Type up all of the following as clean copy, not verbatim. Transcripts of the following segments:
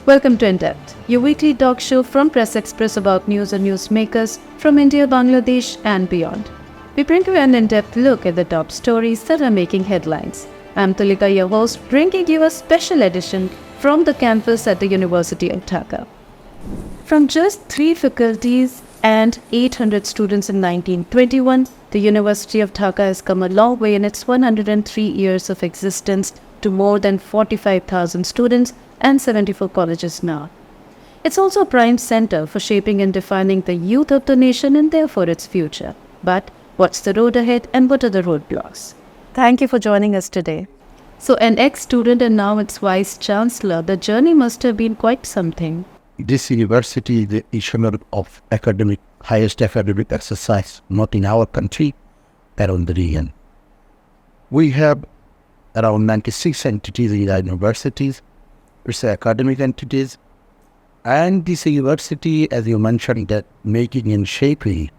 Welcome to In Depth, your weekly talk show from Press Express about news and newsmakers from India, Bangladesh, and beyond. We bring you an in-depth look at the top stories that are making headlines. I'm Tulika, your host, bringing you a special edition from the campus at the University of Dhaka. From just 3 faculties and 800 students in 1921, the University of Dhaka has come a long way in its 103 years of existence to more than 45,000 students and 74 colleges now. It's also a prime center for shaping and defining the youth of the nation and therefore its future. But what's the road ahead and what are the roadblocks? Thank you for joining us today. So an ex-student and now its vice-chancellor, the journey must have been quite something. This university is the echelon of highest academic exercise, not in our country, around the region. We have around 96 entities in our universities, which are academic entities. And this university, as you mentioned, that making and shaping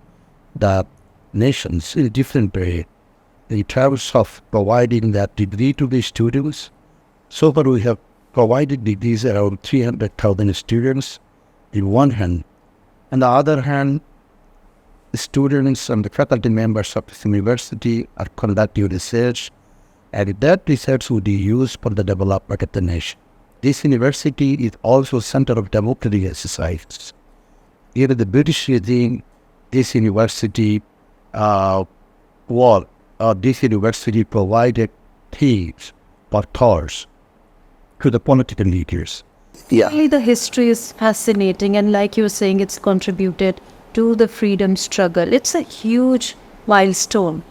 the nations in a different way in terms of providing that degree to the students. So far we have provided degrees around 300,000 students in one hand. On the other hand, the students and the faculty members of this university are conducting research, and that research would be used for the development of the nation. This university is also a center of democratic exercises. Under the British regime, this university provided themes or thoughts to the political leaders. Really, the history is fascinating, and like you were saying, it's contributed to the freedom struggle. It's a huge milestone.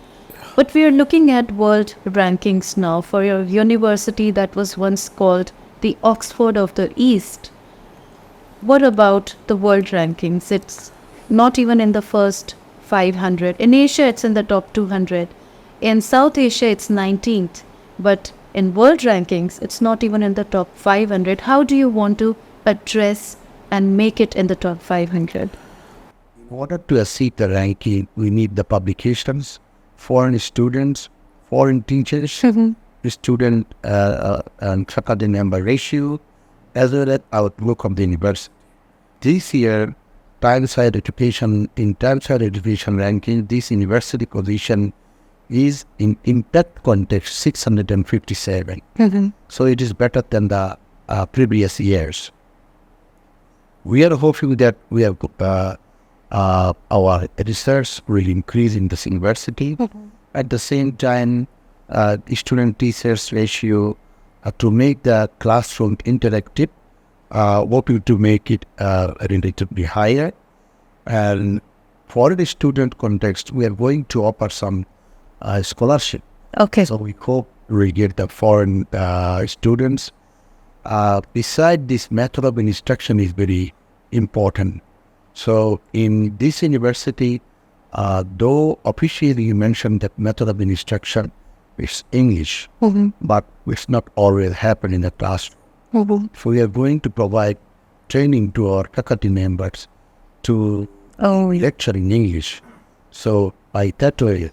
But we are looking at world rankings now for a university that was once called the Oxford of the East. What about the world rankings? It's not even in the first 500. In Asia, it's in the top 200. In South Asia, it's 19th. But in world rankings, it's not even in the top 500. How do you want to address and make it in the top 500? In order to achieve the ranking, we need the publications, foreign students, foreign teachers, student and faculty member ratio, as well as outlook of the university. This year, time-side education ranking, this university position is in that context 657. So it is better than the previous years. We are hoping that we have our research will increase in this university. At the same time, student-teachers ratio to make the classroom interactive, hoping to make it relatively higher. And for the student context, we are going to offer some scholarship. Okay. So we hope we get the foreign students. Besides, this method of instruction is very important. So in this university, though officially you mentioned that method of instruction is English, but it's not always happen in the classroom. So we are going to provide training to our faculty members to lecture in English. So by that way,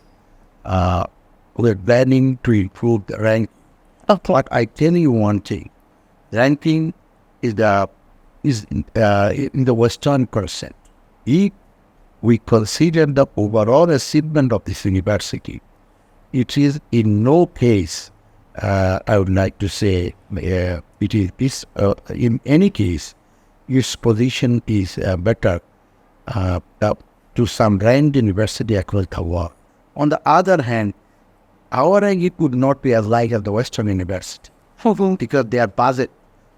we're planning to improve the rank. Okay. But I tell you one thing, ranking is in the Western percent. If we consider the overall achievement of this university, it is in no case, I would like to say, it is in any case, its position is better to some ranked university across the world. On the other hand, our rank would not be as high as the Western university because they are budget.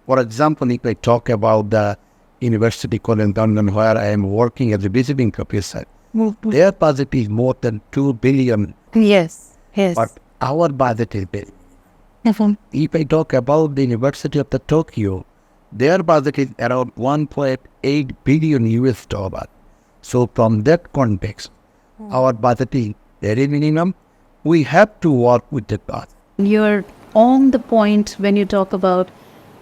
For example, if I talk about the University College London, where I am working as a visiting professor, their budget is more than 2 billion. Yes. But our budget is big. If I talk about the University of Tokyo, their budget is around 1.8 billion US dollar. So from that context, our budget is very minimum. We have to work with the budget. You're on the point when you talk about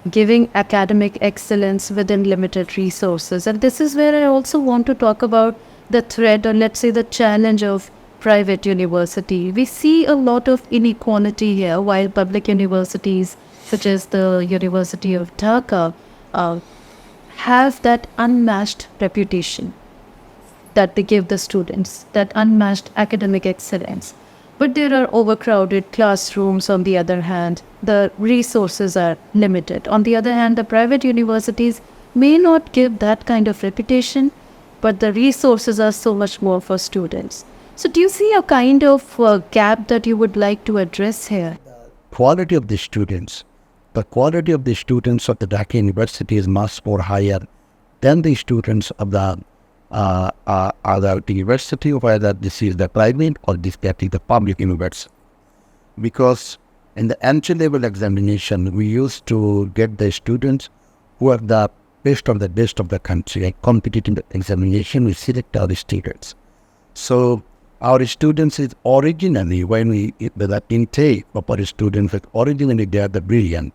giving academic excellence within limited resources. And this is where I also want to talk about the threat, or let's say the challenge of private university. We see a lot of inequality here, while public universities such as the University of Dhaka uh, have that unmatched reputation that they give the students, that unmatched academic excellence. But there are overcrowded classrooms on the other hand. The resources are limited. On the other hand, the private universities may not give that kind of reputation, but the resources are so much more for students. So do you see a kind of gap that you would like to address here? Quality of the students. The quality of the students of the Dhaka University is much more higher than the students of the other university, whether this is the private or this is the public university. Because in the entry-level examination, we used to get the students who are the best of the country. And competitive examination, we select our students. So our students is originally, when we, the intake of our students, originally they are the brilliant.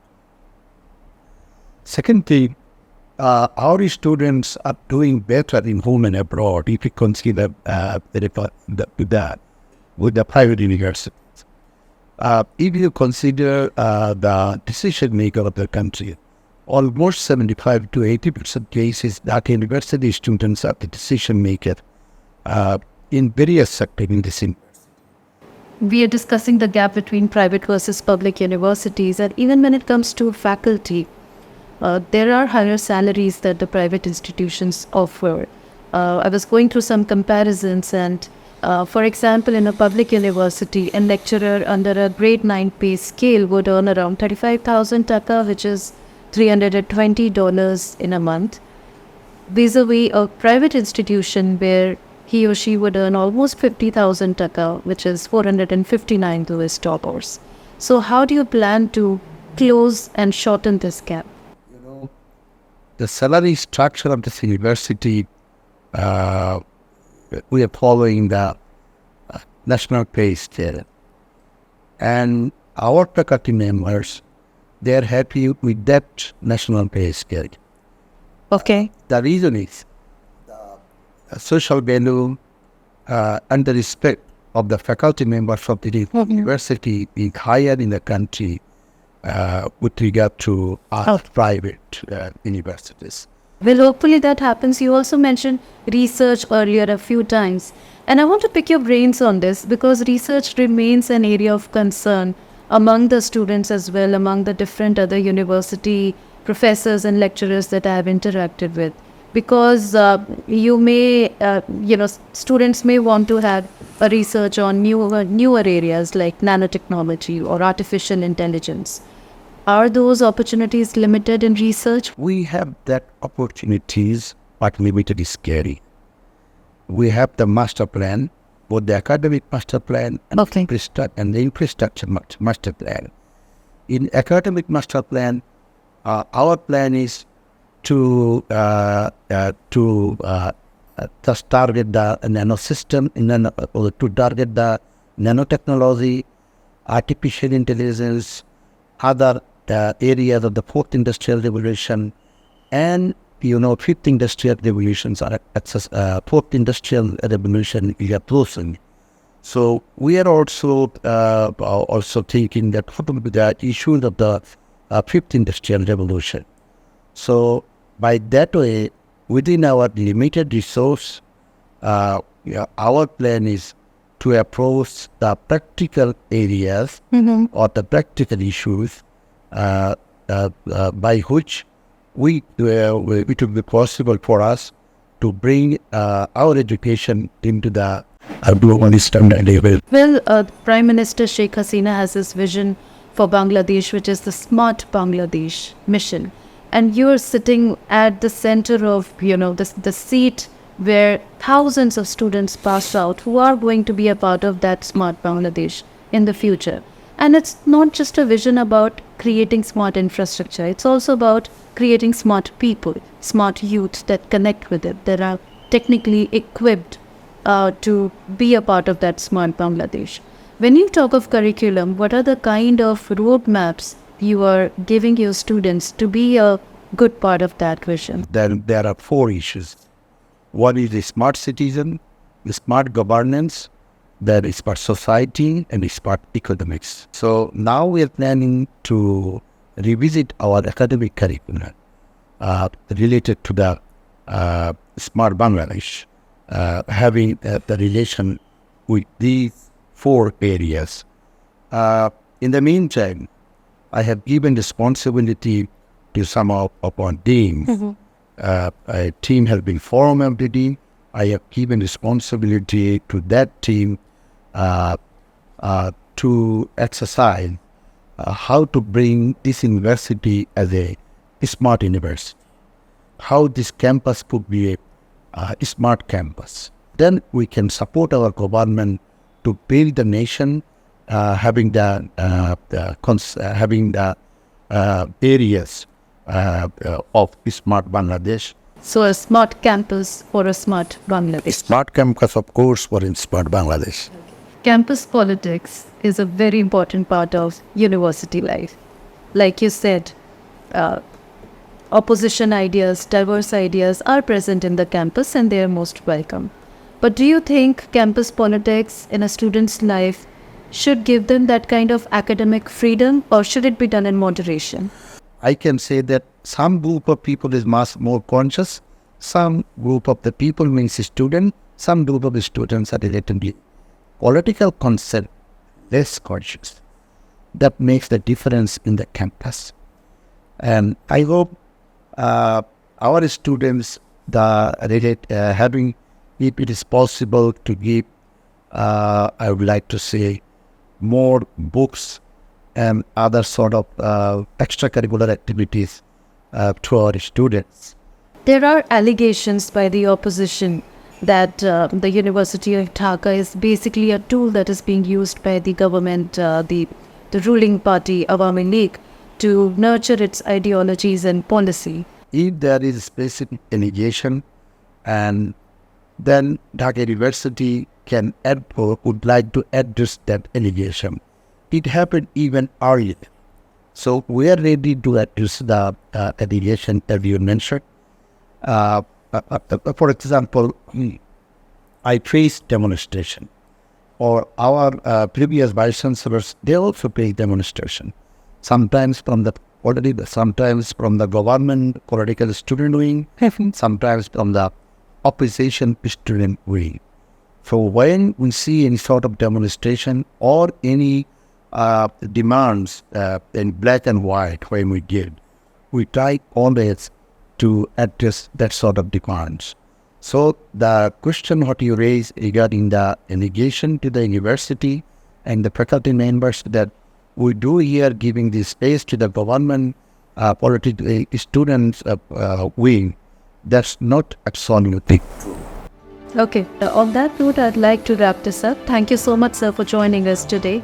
Second thing, our students are doing better in home and abroad if you consider with the private universities. If you consider the decision maker of the country, almost 75 to 80% cases that university students are the decision maker in various sectors in this university. We are discussing the gap between private versus public universities, and even when it comes to faculty, there are higher salaries that the private institutions offer. I was going through some comparisons, and for example, in a public university, a lecturer under a grade 9 pay scale would earn around 35,000 taka, which is $320 in a month, vis-a-vis a private institution where he or she would earn almost 50,000 taka, which is $459. So how do you plan to close and shorten this gap? The salary structure of this university, we are following the national pay scale. And our faculty members, they are happy with that national pay scale. Okay. The reason is the social value and the respect of the faculty members of the university is higher in the country with regard to private universities. Well, hopefully that happens. You also mentioned research earlier a few times. And I want to pick your brains on this because research remains an area of concern among the students as well, among the different other university professors and lecturers that I have interacted with. Because you may, students may want to have a research on newer areas like nanotechnology or artificial intelligence. Are those opportunities limited in research? We have that opportunities, but limited is scary. We have the master plan, both the academic master plan and the infrastructure master plan. In academic master plan, our plan is to just target the nanosystem, to target the nanotechnology, artificial intelligence, other areas of the fourth industrial revolution, and fifth industrial revolutions are fourth industrial revolution is approaching. So we are also thinking that what will be the issues of the fifth industrial revolution. So by that way, within our limited resource, our plan is to approach the practical areas or the practical issues by which it will be possible for us to bring our education into the global standard level. Well, Prime Minister Sheikh Hasina has this vision for Bangladesh, which is the Smart Bangladesh mission. And you're sitting at the center of, the seat where thousands of students pass out who are going to be a part of that Smart Bangladesh in the future. And it's not just a vision about creating smart infrastructure. It's also about creating smart people, smart youth that connect with it, that are technically equipped to be a part of that Smart Bangladesh. When you talk of curriculum, what are the kind of roadmaps you are giving your students to be a good part of that vision? There are four issues. One is the smart citizen, the smart governance, then smart society, and smart economics. So now we are planning to revisit our academic curriculum related to the Smart Bangladesh, having the relation with these 4 areas. In the meantime, I have given responsibility to some of our teams. A team has been formed of the team. I have given responsibility to that team to exercise how to bring this university as a smart university, how this campus could be a smart campus. Then we can support our government to build the nation, having the areas of smart Bangladesh. So a smart campus for a smart Bangladesh. Smart campus, of course, for in smart Bangladesh. Campus politics is a very important part of university life. Like you said, opposition ideas, diverse ideas are present in the campus and they are most welcome. But do you think campus politics in a student's life should give them that kind of academic freedom, or should it be done in moderation? I can say that some group of people is much more conscious, some group of the people means student, some group of the students are relatively political concept less conscious. That makes the difference in the campus. And I hope our students having, if it is possible, to give, I would like to say, more books and other sort of extracurricular activities to our students. There are allegations by the opposition that the University of Dhaka is basically a tool that is being used by the government, the ruling party, Awami League, to nurture its ideologies and policy. If there is a specific allegation, and then Dhaka University would like to address that allegation. It happened even earlier. So we are ready to address the allegation that you mentioned. For example, I faced demonstration, or our previous vice chancellors, they also faced demonstration. Sometimes from the government political student wing, sometimes from the opposition student wing. So when we see any sort of demonstration or any demands in black and white, when we give, we try always to address that sort of demands. So the question what you raise regarding the allegation to the university and the faculty members, that we do here giving this space to the government political students wing, that's not absolutely true. Okay, on that note, I'd like to wrap this up. Thank you so much, sir, for joining us today.